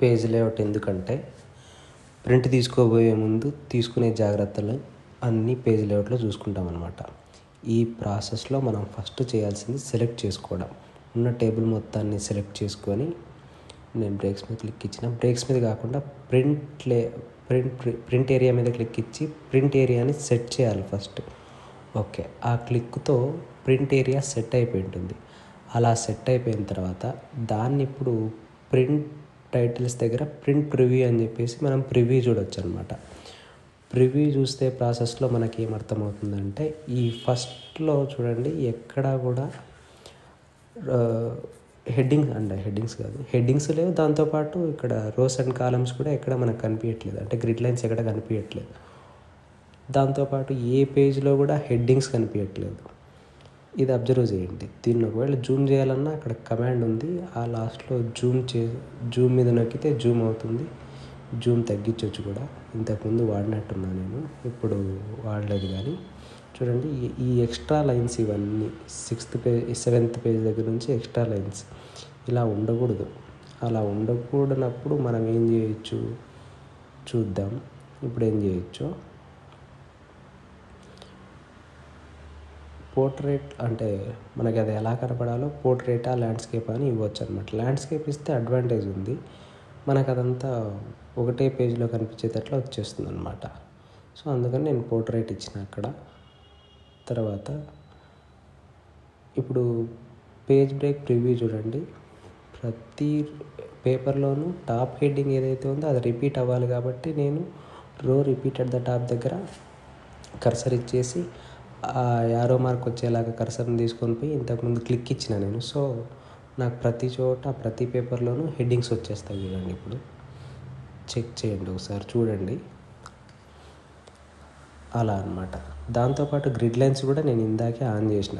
Page layout ఎందుకంటే print తీసుకోబోయే ముందు తీసుకునే జాగ్రత్తలు అన్నీ పేజ్ లేఅవుట్లో చూసుకుంటాం అన్నమాట. ఈ ప్రాసెస్లో మనం ఫస్ట్ చేయాల్సింది సెలెక్ట్ చేసుకోవడం. ఉన్న టేబుల్ మొత్తాన్ని సెలెక్ట్ చేసుకొని నేను బ్రేక్స్ మీద క్లిక్ ఇచ్చిన, బ్రేక్స్ మీద కాకుండా ప్రింట్ ఏరియా మీద క్లిక్ ఇచ్చి ప్రింట్ ఏరియాని సెట్ చేయాలి ఫస్ట్. ఓకే, ఆ క్లిక్తో ప్రింట్ ఏరియా సెట్ అయిపోయి ఉంటుంది. అలా సెట్ అయిపోయిన తర్వాత దాన్ని ఇప్పుడు ప్రింట్ టైటిల్స్ దగ్గర ప్రింట్ ప్రివ్యూ అని చెప్పేసి మనం ప్రివ్యూ చూడొచ్చు అనమాట. ప్రివ్యూ చూస్తే ప్రాసెస్లో మనకి ఏమర్థమవుతుందంటే, ఈ ఫస్ట్లో చూడండి ఎక్కడా కూడా హెడ్డింగ్స్ లేవు. దాంతోపాటు ఇక్కడ రోస్ అండ్ కాలమ్స్ కూడా ఎక్కడ మనకు కనిపించట్లేదు, అంటే గ్రిడ్ లైన్స్ ఎక్కడ కనిపించట్లేదు. దాంతోపాటు ఏ పేజ్లో కూడా హెడ్డింగ్స్ కనిపించట్లేదు. ఇది అబ్జర్వ్ చేయండి. దీన్ని ఒకవేళ జూమ్ చేయాలన్నా అక్కడ కమాండ్ ఉంది, ఆ లాస్ట్లో జూమ్ మీద నొక్కితే జూమ్ అవుతుంది. జూమ్ తగ్గించవచ్చు కూడా. ఇంతకుముందు వాడినట్టున్నా నేను, ఇప్పుడు వాడలేదు. కానీ చూడండి ఈ ఎక్స్ట్రా లైన్స్ ఇవన్నీ 7th పేజ్ దగ్గర నుంచి ఎక్స్ట్రా లైన్స్ ఇలా ఉండకూడదు. అలా ఉండకూడనప్పుడు మనం ఏం చేయొచ్చు చూద్దాం. ఇప్పుడు ఏం చేయొచ్చు, పోర్ట్రేట్ అంటే మనకి అది ఎలా కనపడాలో పోర్ట్రేటా ల్యాండ్స్కేప్ అని ఇవ్వచ్చు అనమాట. ల్యాండ్స్కేప్ ఇస్తే అడ్వాంటేజ్ ఉంది, మనకు అదంతా ఒకటే పేజ్లో కనిపించేటట్లు వచ్చేస్తుంది అనమాట. సో అందుకని నేను పోర్ట్రేట్ ఇచ్చిన అక్కడ. తర్వాత ఇప్పుడు పేజ్ బ్రేక్ ప్రివ్యూ చూడండి. ప్రతి పేపర్లోనూ టాప్ హెడ్డింగ్ ఏదైతే ఉందో అది రిపీట్ అవ్వాలి కాబట్టి నేను రో రిపీట్ అట్ ద టాప్ దగ్గర కర్సర్ ఇచ్చేసి ఆ యారో మార్క్ వచ్చేలాగా కర్సర్ని తీసుకొని పోయి ఇంతకుముందు క్లిక్ ఇచ్చిన నేను. సో నాకు ప్రతి చోట ప్రతి పేపర్లోనూ హెడ్డింగ్స్ వచ్చేస్తాయి. చూడండి, ఇప్పుడు చెక్ చేయండి ఒకసారి, చూడండి అలా అన్నమాట. దాంతోపాటు గ్రిడ్ లైన్స్ కూడా నేను ఇందాకే ఆన్ చేసిన,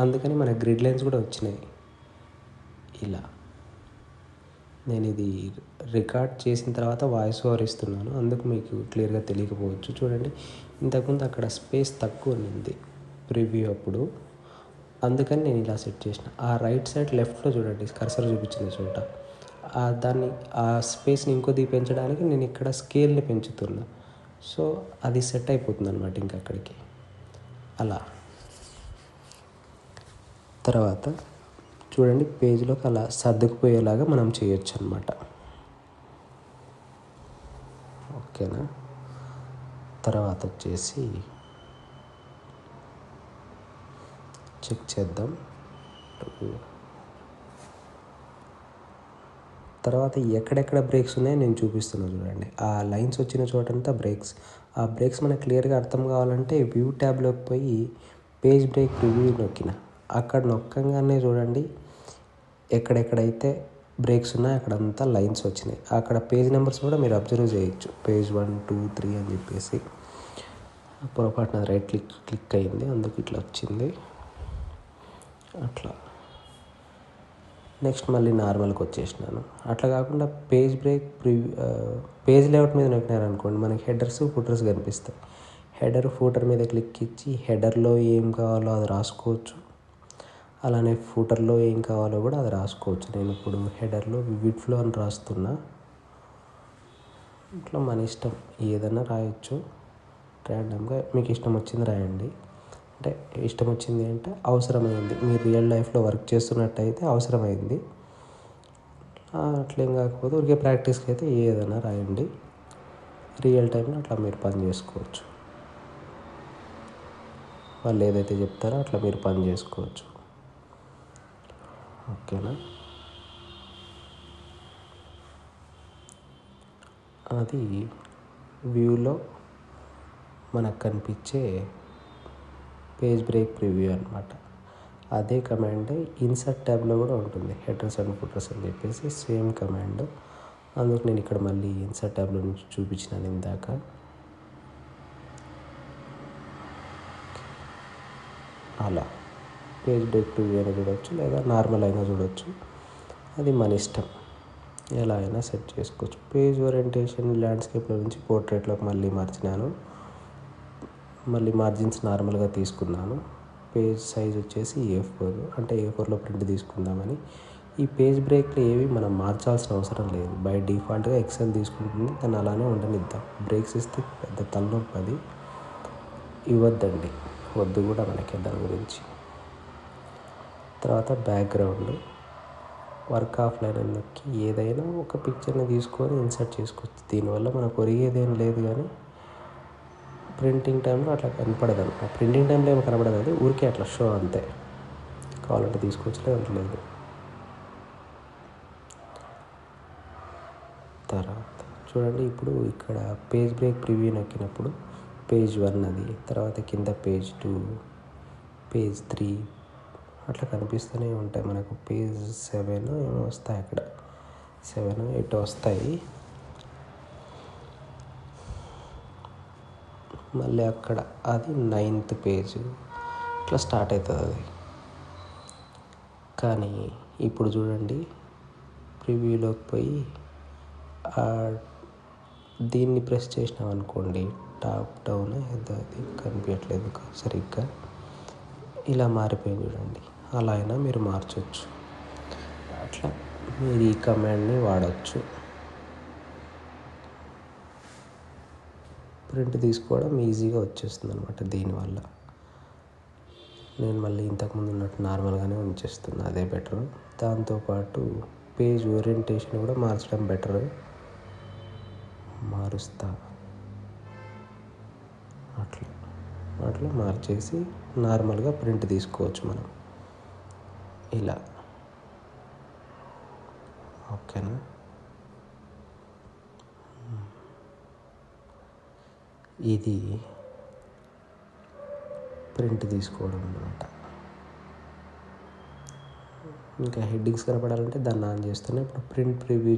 అందుకని మన గ్రిడ్ లైన్స్ కూడా వచ్చినాయి. ఇలా నేను ఇది రికార్డ్ చేసిన తర్వాత వాయిస్ ఓవర్ ఇస్తున్నాను, అందుకు మీకు క్లియర్గా తెలియకపోవచ్చు. చూడండి, ఇంతకుముందు అక్కడ స్పేస్ తక్కువ ఉంది ప్రివ్యూ అప్పుడు, అందుకని నేను ఇలా సెట్ చేసిన. ఆ రైట్ సైడ్ లెఫ్ట్లో చూడండి కర్సర్ చూపించిన చోట దాన్ని ఆ స్పేస్ని ఇంకొద్ది పెంచడానికి నేను ఇక్కడ స్కేల్ని పెంచుతున్నా. సో అది సెట్ అయిపోతుంది అనమాట ఇంకా అక్కడికి. అలా తర్వాత చూడండి పేజ్లోకి అలా సర్దుకుపోయేలాగా మనం చేయొచ్చు అనమాట. ఓకేనా. తర్వాత వచ్చేసి చెక్ చేద్దాం. తర్వాత ఎక్కడెక్కడ బ్రేక్స్ ఉన్నాయో నేను చూపిస్తున్నాను చూడండి. ఆ లైన్స్ వచ్చిన చోటంతా బ్రేక్స్. ఆ బ్రేక్స్ మనకు క్లియర్గా అర్థం కావాలంటే వ్యూ ట్యాబ్లోకి పోయి పేజ్ బ్రేక్ రివ్యూ నొక్కిన. అక్కడ నొక్కగానే చూడండి ఎక్కడెక్కడైతే బ్రేక్స్ ఉన్నాయో అక్కడంతా లైన్స్ వచ్చినాయి. అక్కడ పేజ్ నెంబర్స్ కూడా మీరు అబ్జర్వ్ చేయొచ్చు, పేజ్ 1, 2, 3 అని చెప్పేసి. పొరపాటున రైట్ క్లిక్ అయింది, అందుకు ఇట్లా వచ్చింది. అట్లా నెక్స్ట్ మళ్ళీ నార్మల్కి వచ్చేసినాను. అట్లా కాకుండా పేజ్ బ్రేక్ పేజ్ లేఅవుట్ మీద నొక్కినారు అనుకోండి, మనకి హెడర్స్ ఫూటర్స్ కనిపిస్తాయి. హెడర్ ఫూటర్ మీద క్లిక్ ఇచ్చి హెడర్లో ఏం కావాలో అది రాసుకోవచ్చు, అలానే ఫూటర్లో ఏం కావాలో కూడా అది రాసుకోవచ్చు. నేను ఇప్పుడు హెడర్లో వివిడ్ ఫ్లో అని రాస్తున్నా. ఇట్లా మన ఇష్టం ఏదైనా రాయొచ్చు, ర్యాండమ్గా మీకు ఇష్టం వచ్చింది రాయండి. అంటే ఇష్టం వచ్చింది అంటే అవసరమైంది, మీరు రియల్ లైఫ్లో వర్క్ చేస్తున్నట్టయితే అవసరమైంది. అట్లేం కాకపోతే ఊరికే ప్రాక్టీస్కి అయితే ఏదైనా రాయండి. రియల్ టైంలో అట్లా మీరు పని చేసుకోవచ్చు. వాళ్ళు ఏదైతే చెప్తారో అట్లా మీరు పని చేసుకోవచ్చు. ఓకేనా. అది వ్యూలో మనకు కనిపించే పేజ్ బ్రేక్ ప్రివ్యూ అనమాట. అదే కమాండ్ ఇన్సర్ట్ ట్యాబ్లో కూడా ఉంటుంది, హెడర్స్ అండ్ ఫుటర్స్ అని చెప్పేసి సేమ్ కమాండ్. అందుకు నేను ఇక్కడ మళ్ళీ ఇన్సర్ట్ ట్యాబ్లో నుంచి చూపించినాను ఇందాక. అలా పేజ్ బ్రేక్ ప్రివ్యూ అయినా చూడవచ్చు, లేదా నార్మల్ అయినా చూడవచ్చు, అది మన ఇష్టం, ఎలా అయినా సెట్ చేసుకోవచ్చు. పేజ్ ఓరియంటేషన్ ల్యాండ్స్కేప్లో నుంచి పోర్ట్రేట్లోకి మళ్ళీ మార్చినాను. మళ్ళీ మార్జిన్స్ నార్మల్గా తీసుకున్నాను. పేజ్ సైజ్ వచ్చేసి A4, అంటే A4లో ప్రింట్ తీసుకుందామని. ఈ పేజ్ బ్రేక్లు ఏవి మనం మార్చాల్సిన అవసరం లేదు. బై డిఫాల్ట్గా ఎక్సెల్ తీసుకుంటుంది, దాన్ని అలానే ఉండనిద్దాం. బ్రేక్స్ ఇస్తే పెద్ద తలనొప్పి, అది ఇవ్వద్దండి, వద్దు కూడా మనకి దాని గురించి. తర్వాత బ్యాక్గ్రౌండ్ వర్క్ ఆఫ్లైన్ అని నొక్కి ఏదైనా ఒక పిక్చర్ని తీసుకొని ఇన్సర్ట్ చేసుకోవచ్చు. దీనివల్ల మనకు ఒరిగేదేం లేదు, కానీ ప్రింటింగ్ టైంలో అట్లా కనపడదు. ఆ ప్రింటింగ్ టైంలో ఏమో కనపడదు, అది ఊరికే అట్లా షో అంతే. కావాలంటే తీసుకోవచ్చులే, లేదు. తర్వాత చూడండి, ఇప్పుడు ఇక్కడ పేజ్ బ్రేక్ ప్రివ్యూ నొక్కినప్పుడు పేజ్ 1 అది, తర్వాత కింద పేజ్ 2, పేజ్ 3 అట్లా కనిపిస్తూనే ఉంటాయి మనకు. పేజ్ 7 ఏమో వస్తాయి, అక్కడ 7, 8 వస్తాయి. మళ్ళీ అక్కడ అది 9th పేజ్ ఇట్లా స్టార్ట్ అవుతుంది అది. కానీ ఇప్పుడు చూడండి, ప్రివ్యూలోకి పోయి దీన్ని ప్రెస్ చేసినాం అనుకోండి, టాప్ డౌన్ ఏదో అది కనిపించట్లేదు సరిగ్గా, ఇలా మారిపోయింది చూడండి. అలా అయినా మీరు మార్చవచ్చు. అట్లా మీరు ఈ కమాండ్ని వాడచ్చు. ప్రింట్ తీసుకోవడం ఈజీగా వచ్చేస్తుంది అనమాట దీనివల్ల. నేను మళ్ళీ ఇంతకుముందు ఉన్నట్టు నార్మల్గానే ఉంచేస్తున్నా, అదే బెటర్. దాంతోపాటు పేజ్ ఓరియంటేషన్ కూడా మార్చడం బెటర్. మారుస్తా, అట్లా మార్చేసి నార్మల్గా ప్రింట్ తీసుకోవచ్చు మనం ఇలా. ఓకేనా? ఇది ప్రింట్ తీసుకోవడం అన్నమాట. ఇంకా హెడ్డింగ్స్ కనపడాలంటే దాన్ని ఆన్ చేస్తేనే ఇప్పుడు ప్రింట్ ప్రివ్యూ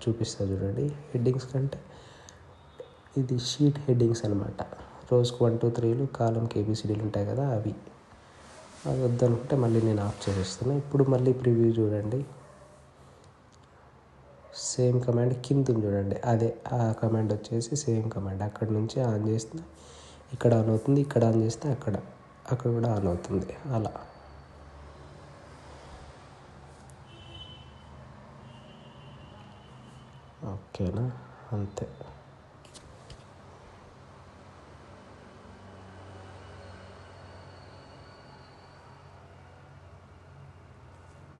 చూపిస్తా చూడండి. హెడ్డింగ్స్ కంటే ఇది షీట్ హెడ్డింగ్స్ అనమాట. రోజుకు 1, 2, 3 కాలంకి ABCDలు ఉంటాయి కదా, అవి వద్దనుకుంటే మళ్ళీ నేను ఆఫ్ చేసేస్తున్నా. ఇప్పుడు మళ్ళీ ప్రివ్యూ చూడండి, సేమ్ కమాండ్ కింద చూడండి, అదే ఆ కమాండ్ వచ్చేసి సేమ్ కమాండ్. అక్కడ నుంచి ఆన్ చేస్తే ఇక్కడ ఆన్ అవుతుంది, ఇక్కడ ఆన్ చేస్తే అక్కడ కూడా ఆన్ అవుతుంది. అలా ఓకేనా? అంతే.